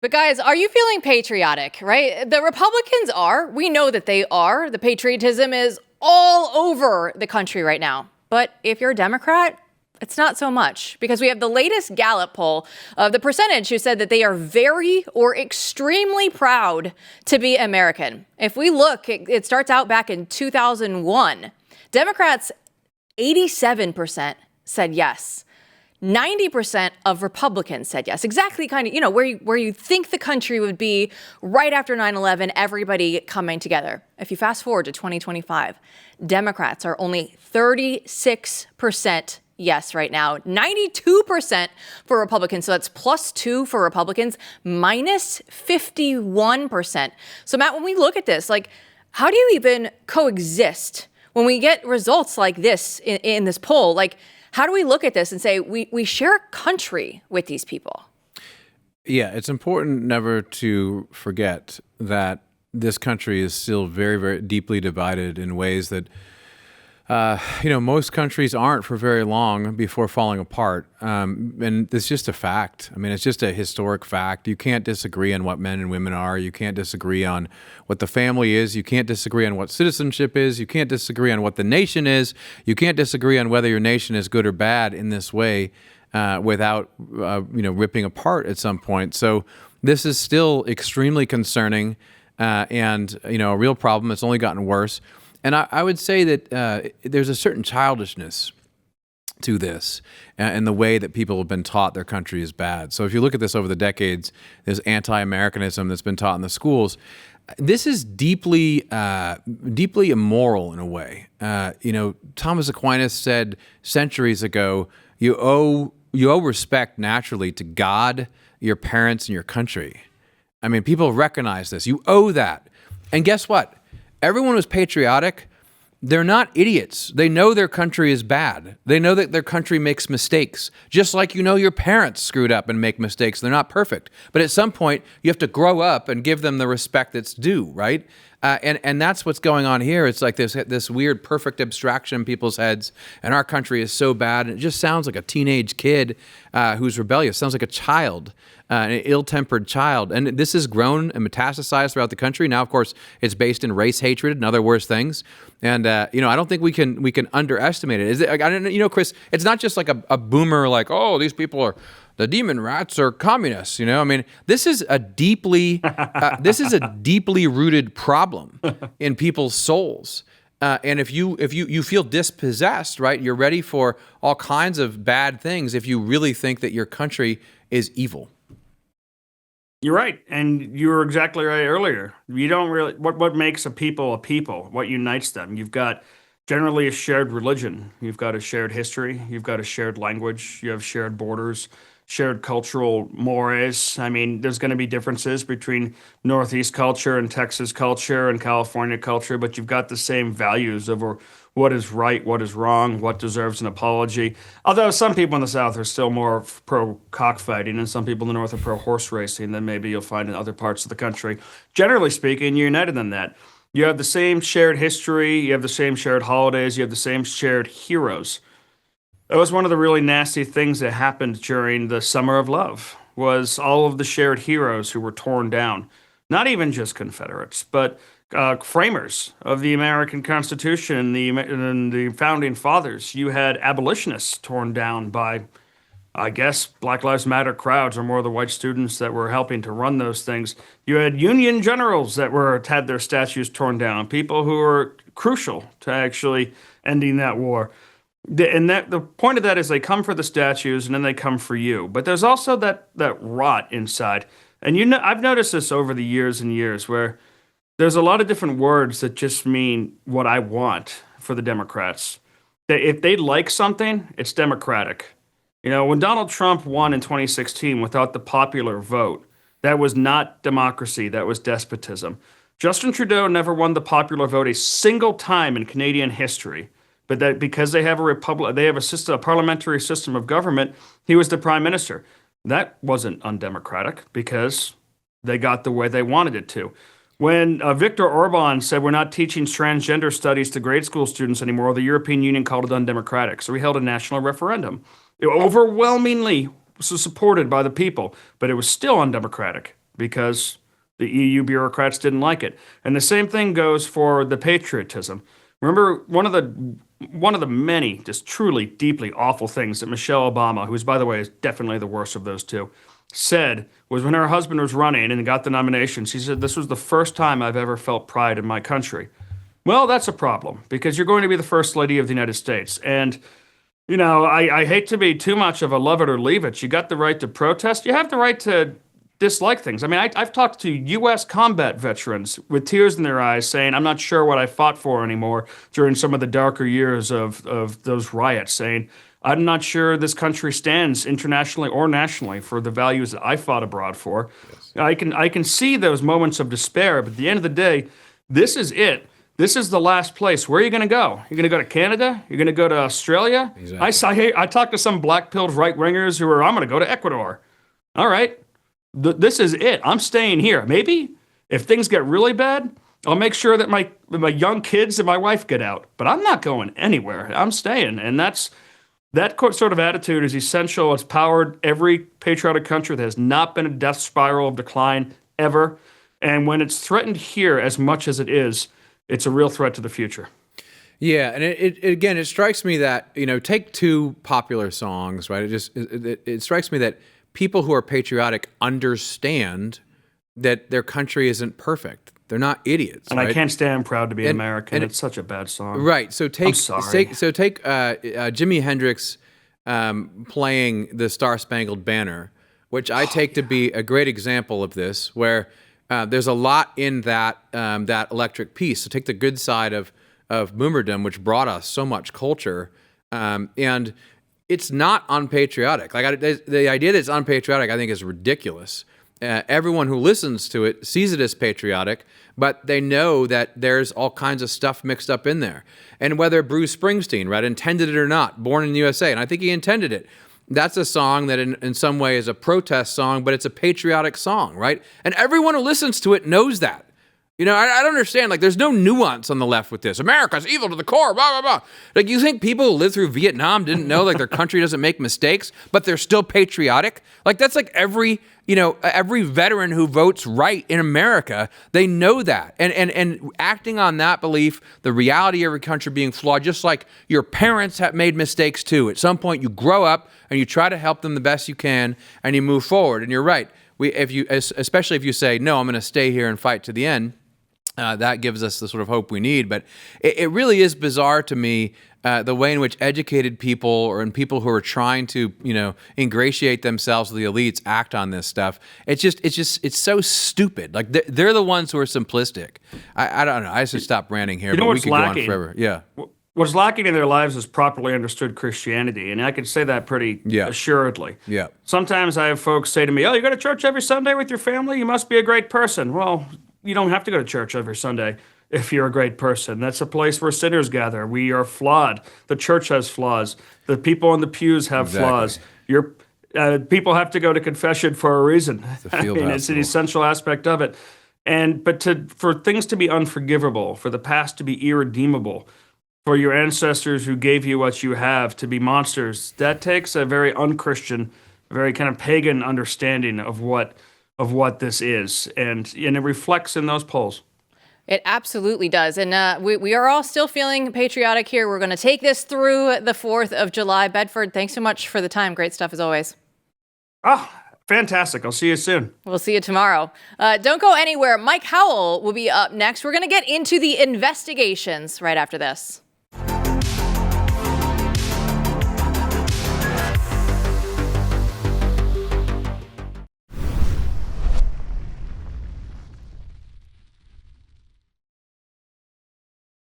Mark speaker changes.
Speaker 1: But guys, are you feeling patriotic, right? The Republicans are. We know that they are. The patriotism is all over the country right now. But if you're a Democrat, it's not so much, because we have the latest Gallup poll of the percentage who said that they are very or extremely proud to be American. If we look, it starts out back in 2001. Democrats, 87% said yes. 90% of Republicans said yes. Exactly kind of, where you think the country would be right after 9/11, everybody coming together. If you fast forward to 2025, Democrats are only 36% yes right now, 92% for Republicans. So that's +2 for Republicans, minus 51%. So Matt, when we look at this, how do you even coexist when we get results like this in this poll? How do we look at this and say we share a country with these people?
Speaker 2: Yeah, it's important never to forget that this country is still very, very deeply divided in ways that most countries aren't for very long before falling apart. And it's just a fact. I mean, it's just a historic fact. You can't disagree on what men and women are. You can't disagree on what the family is. You can't disagree on what citizenship is. You can't disagree on what the nation is. You can't disagree on whether your nation is good or bad in this way without, ripping apart at some point. So this is still extremely concerning and, a real problem. It's only gotten worse. And I would say that there's a certain childishness to this and the way that people have been taught their country is bad. So if you look at this over the decades, there's anti-Americanism that's been taught in the schools. This is deeply immoral in a way. Thomas Aquinas said centuries ago, you owe respect naturally to God, your parents, and your country. I mean, people recognize this. You owe that. And guess what? Everyone who's patriotic, they're not idiots. They know their country is bad. They know that their country makes mistakes. Just like your parents screwed up and make mistakes. They're not perfect. But at some point, you have to grow up and give them the respect that's due, right? And that's what's going on here. It's like this weird perfect abstraction in people's heads, and our country is so bad. And it just sounds like a teenage kid who's rebellious. Sounds like a child. An ill-tempered child. And this has grown and metastasized throughout the country. Now, of course, it's based in race hatred and other worse things. And, I don't think we can underestimate it. Is it, Chris, it's not just like a boomer these people are, the demon rats are communists. I mean, this is a deeply rooted problem in people's souls. And if you feel dispossessed, right, you're ready for all kinds of bad things if you really think that your country is evil.
Speaker 3: You're right, and you were exactly right earlier. You don't really what makes a people, what unites them. You've got generally a shared religion. You've got a shared history. You've got a shared language. You have shared borders, shared cultural mores. I mean, there's going to be differences between Northeast culture and Texas culture and California culture, but you've got the same values over what is right, what is wrong, what deserves an apology. Although some people in the South are still more pro cockfighting and some people in the North are pro horse racing than maybe you'll find in other parts of the country. Generally speaking, you're united in that. You have the same shared history, you have the same shared holidays, you have the same shared heroes. That was one of the really nasty things that happened during the Summer of Love, was all of the shared heroes who were torn down. Not even just Confederates, but framers of the American Constitution and the Founding Fathers. You had abolitionists torn down by, I guess, Black Lives Matter crowds or more of the white students that were helping to run those things. You had Union generals that had their statues torn down, people who were crucial to actually ending that war. And the point of that is they come for the statues and then they come for you. But there's also that rot inside. And I've noticed this over the years and years where there's a lot of different words that just mean what I want for the Democrats. If they like something, it's democratic. When Donald Trump won in 2016 without the popular vote, that was not democracy, that was despotism. Justin Trudeau never won the popular vote a single time in Canadian history. But that because they have a parliamentary system of government, he was the prime minister. That wasn't undemocratic because they got the way they wanted it to. When Viktor Orban said we're not teaching transgender studies to grade school students anymore, the European Union called it undemocratic. So we held a national referendum. It overwhelmingly was supported by the people, but it was still undemocratic. because the EU bureaucrats didn't like it. And the same thing goes for the patriotism. Remember, one of the many just truly deeply awful things that Michelle Obama, who is, by the way, is definitely the worst of those two, said was when her husband was running and got the nomination, she said, "This was the first time I've ever felt pride in my country." Well, that's a problem because you're going to be the first lady of the United States. And, you know, I hate to be too much of a love it or leave it. You got the right to protest. You have the right to dislike things. I mean, I've talked to U.S. combat veterans with tears in their eyes saying, "I'm not sure what I fought for anymore during some of the darker years of those riots," saying, "I'm not sure this country stands internationally or nationally for the values that I fought abroad for." Yes. I can see those moments of despair, but at the end of the day, this is it. This is the last place. Where are you going to go? You're going to go to Canada? You're going to go to Australia? Exactly. I talked to some black-pilled right-wingers who are, "I'm going to go to Ecuador." All right. This is it. I'm staying here. Maybe if things get really bad, I'll make sure that my young kids and my wife get out. But I'm not going anywhere. I'm staying. And that sort of attitude is essential. It's powered every patriotic country that has not been a death spiral of decline ever. And when it's threatened here as much as it is, it's a real threat to the future.
Speaker 2: Yeah, and it strikes me that, you know, take two popular songs, right? It strikes me that people who are patriotic understand that their country isn't perfect. They're not idiots.
Speaker 3: And
Speaker 2: right?
Speaker 3: I can't stand Proud to Be American. It's such a bad song.
Speaker 2: Right. So take Jimi Hendrix playing the Star Spangled Banner, which I take to be a great example of this, where there's a lot in that electric piece. So take the good side of boomerdom, which brought us so much culture, and it's not unpatriotic. Like the idea that it's unpatriotic, I think, is ridiculous. Everyone who listens to it sees it as patriotic, but they know that there's all kinds of stuff mixed up in there. And whether Bruce Springsteen, right, intended it or not, Born in the USA, and I think he intended it, that's a song that in some way is a protest song, but it's a patriotic song, right? And everyone who listens to it knows that. You know, I don't understand. Like, there's no nuance on the left with this. America's evil to the core, blah, blah, blah. Like, you think people who lived through Vietnam didn't know, like, their country doesn't make mistakes, but they're still patriotic? Like, that's like every veteran who votes right in America, they know that. And acting on that belief, the reality of your country being flawed, just like your parents have made mistakes too. At some point, you grow up and you try to help them the best you can, and you move forward. And you're right. Especially if you say, "No, I'm going to stay here and fight to the end," that gives us the sort of hope we need. But it really is bizarre to me the way in which educated people and people who are trying to, ingratiate themselves with the elites act on this stuff. It's so stupid. Like they're the ones who are simplistic. I don't know. I should stop ranting here, but we could go on forever. Yeah.
Speaker 3: What's lacking in their lives is properly understood Christianity, and I can say that pretty assuredly.
Speaker 2: Yeah.
Speaker 3: Sometimes I have folks say to me, "Oh, you go to church every Sunday with your family? You must be a great person." Well, you don't have to go to church every Sunday if you're a great person. That's a place where sinners gather. We are flawed. The church has flaws. The people in the pews have flaws. People have to go to confession for a reason. It's an essential aspect of it. But for things to be unforgivable, for the past to be irredeemable, for your ancestors who gave you what you have to be monsters, that takes a very unchristian, very kind of pagan understanding of what this is, and it reflects in those polls.
Speaker 1: It absolutely does. And we are all still feeling patriotic here. We're going to take this through the 4th of July. Bedford, thanks so much for the time. Great stuff as always.
Speaker 3: Oh, fantastic. I'll see you soon.
Speaker 1: We'll see you tomorrow. Don't go anywhere. Mike Howell will be up next. We're going to get into the investigations right after this.